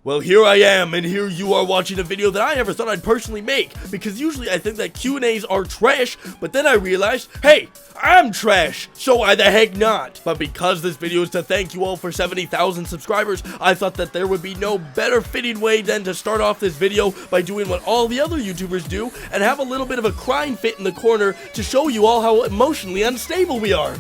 Well, here I am, and here you are watching a video that I never thought I'd personally make, because usually I think that Q&As are trash, but then I realized, hey, I'm trash, so why the heck not? But because this video is to thank you all for 70,000 subscribers, I thought that there would be no better fitting way than to start off this video by doing what all the other YouTubers do, and have a little bit of a crying fit in the corner to show you all how emotionally unstable we are.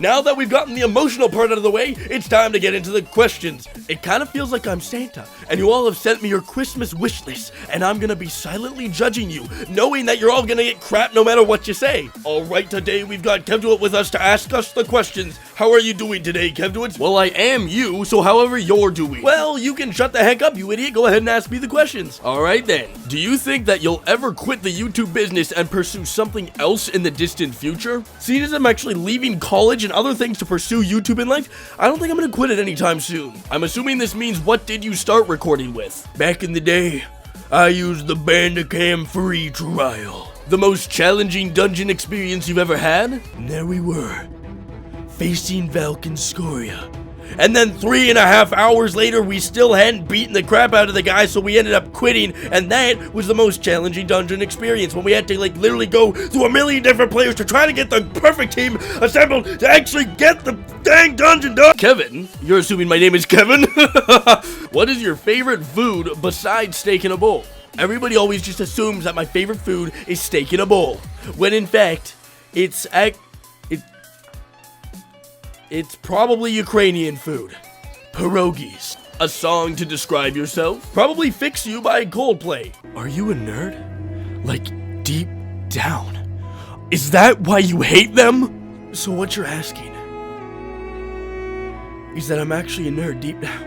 Now that we've gotten the emotional part out of the way, it's time to get into the questions. It kind of feels like I'm Santa, and you all have sent me your Christmas wish list, and I'm gonna be silently judging you, knowing that you're all gonna get crap no matter what you say. Alright, today we've got Kevduit with us to ask us the questions. How are you doing today, Kevduit? Well, I am you, so however you're doing. Well, you can shut the heck up, you idiot. Go ahead and ask me the questions. Alright then. Do you think that you'll ever quit the YouTube business and pursue something else in the distant future? Seeing as I'm actually leaving college and other things to pursue YouTube in life, I don't think I'm gonna quit it anytime soon. I'm assuming this means, what did you start recording with? Back in the day, I used the Bandicam free trial. The most challenging dungeon experience you've ever had? And there we were, facing Valkynscoria. And then 3.5 hours later, we still hadn't beaten the crap out of the guy, so we ended up quitting, and that was the most challenging dungeon experience, when we had to like literally go through a million different players to try to get the perfect team assembled to actually get the dang dungeon done. Kevin, you're assuming my name is Kevin? What is your favorite food besides steak in a bowl? Everybody always just assumes that my favorite food is steak in a bowl, when in fact, it's probably Ukrainian food. Pierogies. A song to describe yourself? Probably Fix You by Coldplay. Are you a nerd? Like, deep down. Is that why you hate them? So what you're asking is that I'm actually a nerd deep down.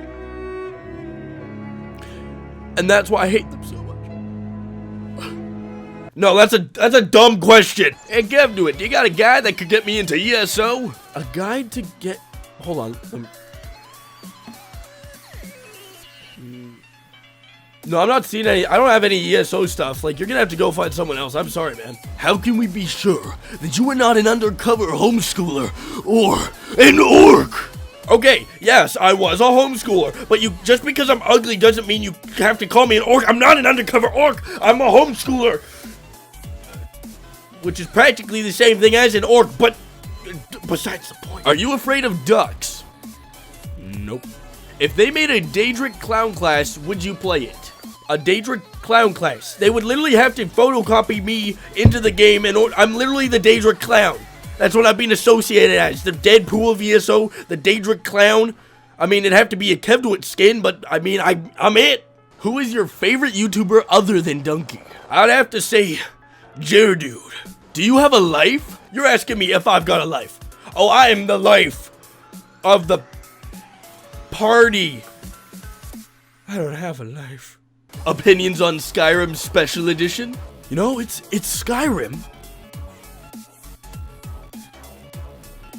And that's why I hate them so much. No, that's a dumb question. Hey, Kevduit, you got a guide that could get me into ESO? A guide to get... Hold on. No, I'm not seeing any... I don't have any ESO stuff. Like, you're gonna have to go find someone else. I'm sorry, man. How can we be sure that you are not an undercover homeschooler or an orc? Okay, yes, I was a homeschooler, but just because I'm ugly doesn't mean you have to call me an orc. I'm not an undercover orc. I'm a homeschooler. Which is practically the same thing as an orc, but besides the point. Are you afraid of ducks? Nope. If they made a Daedric clown class, would you play it? A Daedric clown class. They would literally have to photocopy me into the game, and I'm literally the Daedric clown. That's what I've been associated as. The Deadpool of ESO, the Daedric clown. I mean, it'd have to be a Kevduit skin, but I mean, I'm it. Who is your favorite YouTuber other than Donkey? I'd have to say... Dude, do you have a life? You're asking me if I've got a life. Oh, I am the life of the party. I don't have a life. Opinions on Skyrim Special Edition? You know, it's Skyrim.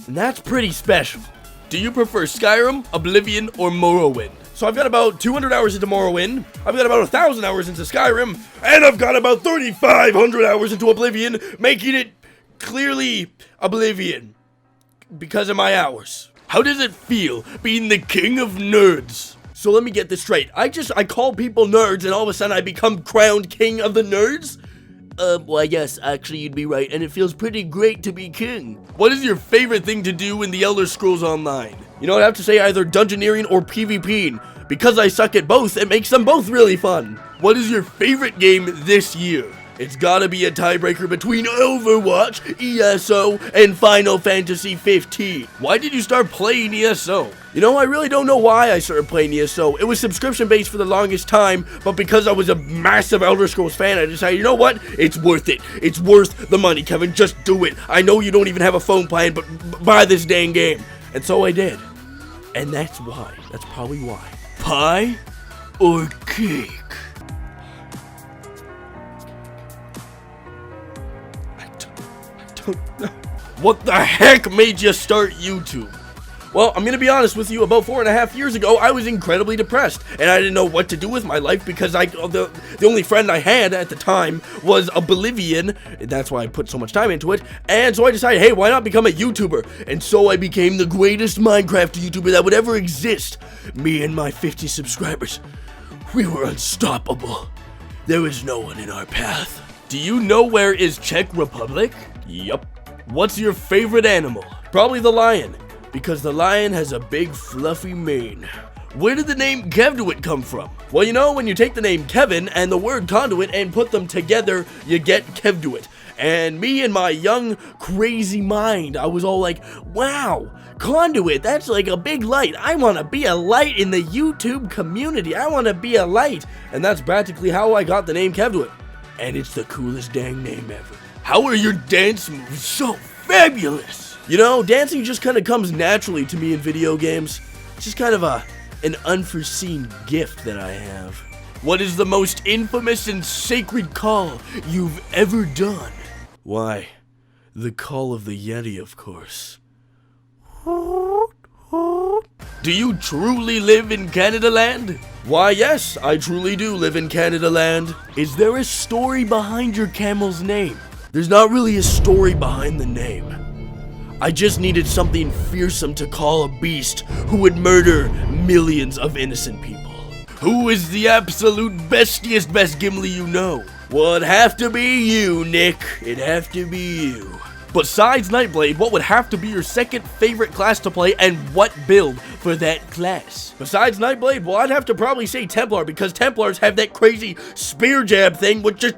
And that's pretty special. Do you prefer Skyrim, Oblivion, or Morrowind? So I've got about 200 hours into Morrowind, I've got about 1,000 hours into Skyrim, and I've got about 3,500 hours into Oblivion, making it clearly Oblivion because of my hours. How does it feel being the king of nerds? So let me get this straight. I call people nerds and all of a sudden I become crowned king of the nerds? Well, yes, actually you'd be right, and it feels pretty great to be king. What is your favorite thing to do in the Elder Scrolls Online? You know, I'd have to say either dungeoneering or PvPing. Because I suck at both, it makes them both really fun. What is your favorite game this year? It's gotta be a tiebreaker between Overwatch, ESO, and Final Fantasy 15. Why did you start playing ESO? You know, I really don't know why I started playing ESO. It was subscription-based for the longest time, but because I was a massive Elder Scrolls fan, I decided, you know what? It's worth it. It's worth the money, Kevin. Just do it. I know you don't even have a phone plan, but buy this dang game. And so I did. And that's why. That's probably why. Pie or cake? I don't know. What the heck made you start YouTube? Well, I'm gonna be honest with you, about 4.5 years ago, I was incredibly depressed, and I didn't know what to do with my life because the only friend I had at the time was a Bolivian, and that's why I put so much time into it, and so I decided, hey, why not become a YouTuber? And so I became the greatest Minecraft YouTuber that would ever exist. Me and my 50 subscribers, we were unstoppable. There was no one in our path. Do you know where is Czech Republic? Yup. What's your favorite animal? Probably the lion, because the lion has a big fluffy mane. Where did the name Kevduit come from? Well, you know, when you take the name Kevin and the word conduit and put them together, you get Kevduit. And me and my young, crazy mind, I was all like, wow, conduit, that's like a big light. I want to be a light in the YouTube community. I want to be a light. And that's practically how I got the name Kevduit. And it's the coolest dang name ever. How are your dance moves so fabulous? You know, dancing just kind of comes naturally to me in video games. It's just kind of an unforeseen gift that I have. What is the most infamous and sacred call you've ever done? Why, the call of the Yeti, of course. Do you truly live in Canada land? Why, yes, I truly do live in Canada land. Is there a story behind your camel's name? There's not really a story behind the name. I just needed something fearsome to call a beast who would murder millions of innocent people. Who is the absolute bestiest best Gimli you know? Well, it'd have to be you, Nick. It'd have to be you. Besides Nightblade, what would have to be your second favorite class to play, and what build for that class? Besides Nightblade, well, I'd have to probably say Templar, because Templars have that crazy spear jab thing, which just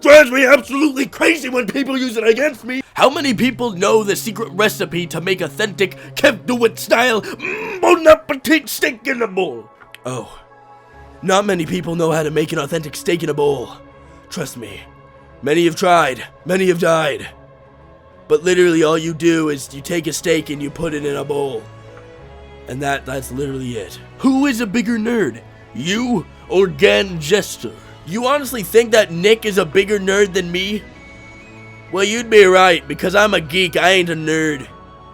drives me absolutely crazy when people use it against me. How many people know the secret recipe to make authentic Kevduit style bon appetit steak in a bowl? Oh, not many people know how to make an authentic steak in a bowl. Trust me, many have tried, many have died. But literally all you do is you take a steak and you put it in a bowl. And that's literally it. Who is a bigger nerd? You or Gan Jester? You honestly think that Nick is a bigger nerd than me? Well, you'd be right, because I'm a geek, I ain't a nerd.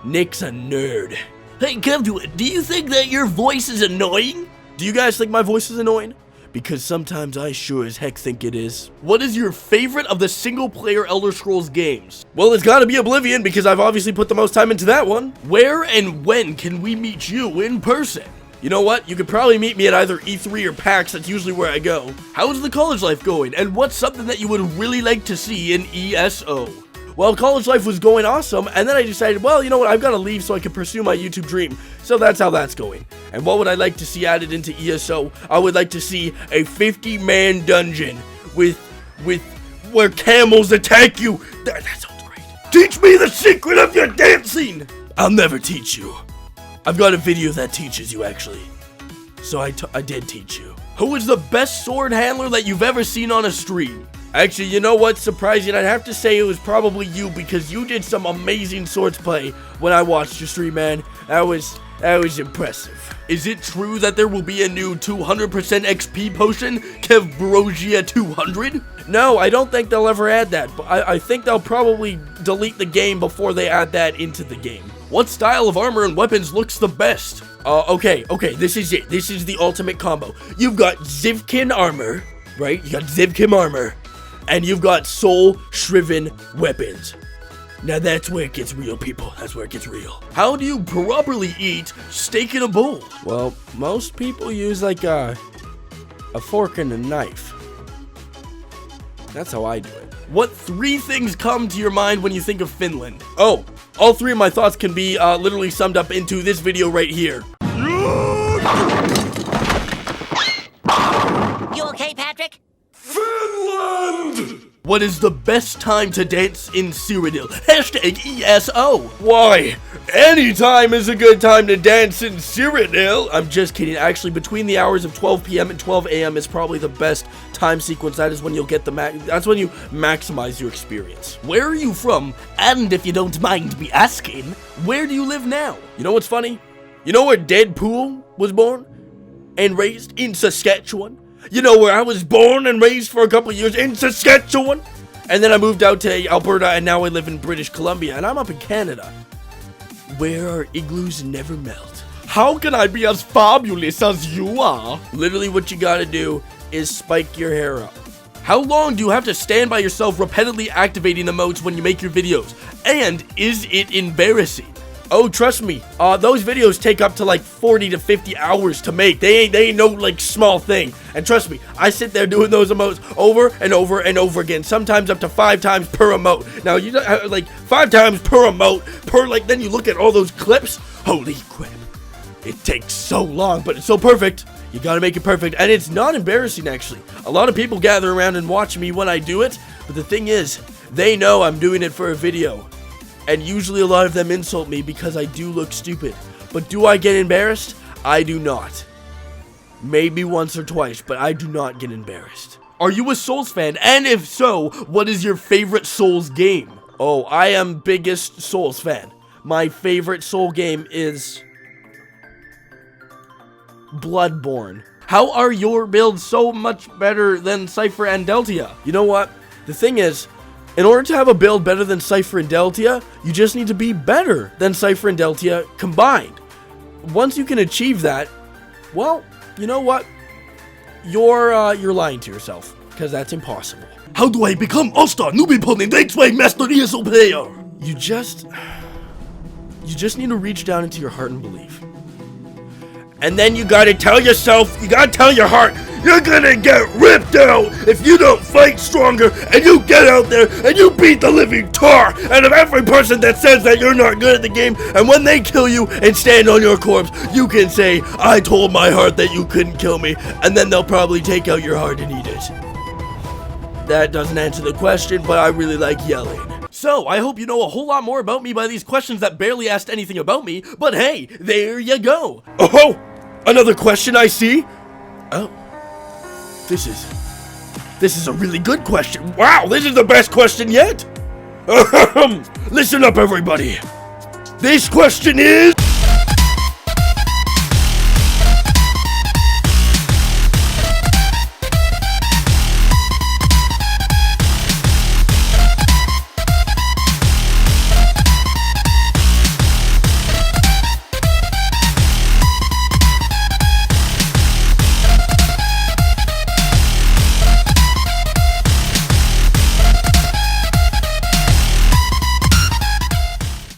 Nick's a nerd. Hey, Kevduit, do you think that your voice is annoying? Do you guys think my voice is annoying? Because sometimes I sure as heck think it is. What is your favorite of the single-player Elder Scrolls games? Well, it's gotta be Oblivion, because I've obviously put the most time into that one. Where and when can we meet you in person? You know what? You could probably meet me at either E3 or PAX, that's usually where I go. How's the college life going? And what's something that you would really like to see in ESO? Well, college life was going awesome, and then I decided, well, you know what, I've got to leave so I can pursue my YouTube dream. So that's how that's going. And what would I like to see added into ESO? I would like to see a 50-man dungeon with where camels attack you. That sounds great. Teach me the secret of your dancing. I'll never teach you. I've got a video that teaches you, actually. So I did teach you. Who is the best sword handler that you've ever seen on a stream? Actually, you know what's surprising? I'd have to say it was probably you, because you did some amazing swords play when I watched your stream, man. That was impressive. Is it true that there will be a new 200% XP potion, Kevbrosia 200? No, I don't think they'll ever add that, but I think they'll probably delete the game before they add that into the game. What style of armor and weapons looks the best? Okay, this is it. This is the ultimate combo. You've got Zivkin armor, right? You got Zivkin armor, and you've got soul-shriven weapons. Now that's where it gets real, people. That's where it gets real. How do you properly eat steak in a bowl? Well, most people use like a fork and a knife. That's how I do it. What 3 things come to your mind when you think of Finland? Oh, all 3 of my thoughts can be literally summed up into this video right here. You okay, Patrick? Finland! What is the best time to dance in Cyrodiil? Hashtag ESO. Why? Any time is a good time to dance in Cyrodiil. I'm just kidding. Actually, between the hours of 12 p.m. and 12 a.m. is probably the best time sequence. That is when you'll get that's when you maximize your experience. Where are you from? And if you don't mind me asking, where do you live now? You know what's funny? You know where Deadpool was born and raised? In Saskatchewan. You know where I was born and raised for a couple years? In Saskatchewan. And then I moved out to Alberta, and now I live in British Columbia, and I'm up in Canada. where our igloos never melt. How can I be as fabulous as you are? Literally what you gotta do is spike your hair up. How long do you have to stand by yourself repeatedly activating emotes when you make your videos? And is it embarrassing? Oh, trust me, those videos take up to like 40 to 50 hours to make. They ain't no like small thing. And trust me, I sit there doing those emotes over and over and over again, sometimes up to 5 times per emote. Now, you like 5 times per emote, then you look at all those clips. Holy crap. It takes so long, but it's so perfect. You gotta make it perfect, and it's not embarrassing, actually. A lot of people gather around and watch me when I do it, but the thing is, they know I'm doing it for a video. And usually a lot of them insult me because I do look stupid. But do I get embarrassed? I do not. Maybe once or twice, but I do not get embarrassed. Are you a Souls fan? And if so, what is your favorite Souls game? Oh, I am biggest Souls fan. My favorite Soul game is Bloodborne. How are your builds so much better than Cypher and Deltia? You know what? The thing is, in order to have a build better than Cypher and Deltia, you just need to be better than Cypher and Deltia combined. Once you can achieve that, well, you know what? You're lying to yourself, because that's impossible. How do I become All-Star Newbie opponent X-Way Master ESO player? You just need to reach down into your heart and believe. And then you gotta tell yourself, you gotta tell your heart, you're gonna get ripped out if you don't fight stronger and you get out there and you beat the living tar out of every person that says that you're not good at the game. And when they kill you and stand on your corpse, you can say, I told my heart that you couldn't kill me, and then they'll probably take out your heart and eat it. That doesn't answer the question, but I really like yelling. So, I hope you know a whole lot more about me by these questions that barely asked anything about me, but hey, there you go. Oh! Another question I see? Oh. This is a really good question. Wow, this is the best question yet. Listen up, everybody. This question is...